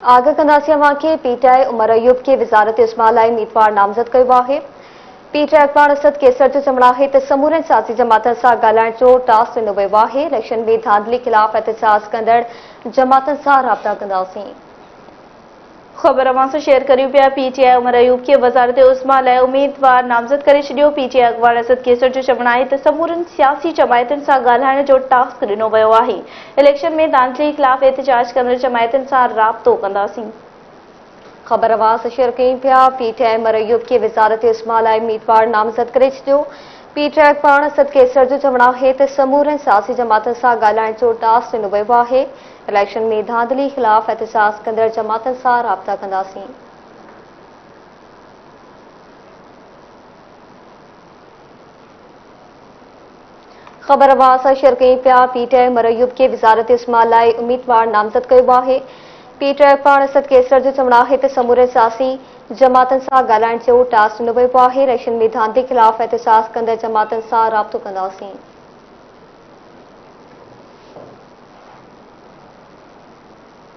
आगा कंदासीं वाक़े पीटीआई उमर अयूब के वज़ारत इस्माल लाइ उम्मीदवार नामज़द कयो आहे। पीटीआई अखबार असद केसर जो चवणु आहे त समूरे सियासी जमातनि सां ॻाल्हाइण जो टास्क ॾिनो वियो आहे। इलेक्शन में धांधली ख़िलाफ़ एहतजाज कंदड़ जमातनि सां राब्ता कंदासीं। खबर अवां सां शेयर करियूं पिया। पीटीआई उमर अयूब खे वज़ारत उस्मा लाइ उम्मीदवार नामज़द करे छॾियो। पीटीआई अखबार असद केसर जो चवणु आहे त समूरनि सियासी जमायतुनि सां ॻाल्हाइण जो टास्क ॾिनो वियो आहे। इलेक्शन में धांधली ख़िलाफ़ एहतजाज कंदड़ जमायतुनि सां राब्तो कंदासीं। खबर अवां सां शेयर कयूं पिया। पीटीआई उमर अयूब खे वज़ारत इस्मा लाइ उम्मीदवार नामज़द करे छॾियो। पीटीआई अखबार असद केसर जो चवणु आहे त समूरे सियासी जमातुनि सां ॻाल्हाइण जो टास्क ॾिनो वियो आहे। इलेक्शन में धांधली ख़िलाफ़ एहतजाज कंदड़ जमातुनि सां राब्ता कंदासीं। खबर अवां सां शेयर कयूं पिया। पीटीआई उमर अयूब खे वज़ारत इस्मा लाइ उम्मीदवार नामज़द कयो आहे। पीटीआई अखबार असद केसर जो चवणु आहे त समूरे सियासी जमातुनि सां ॻाल्हाइण जो टास्क ॾिनो वियो आहे। इलेक्शन में धांधली ख़िलाफ़ एहतजाज कंदड़ जमातुनि सां राब्तो कंदासीं।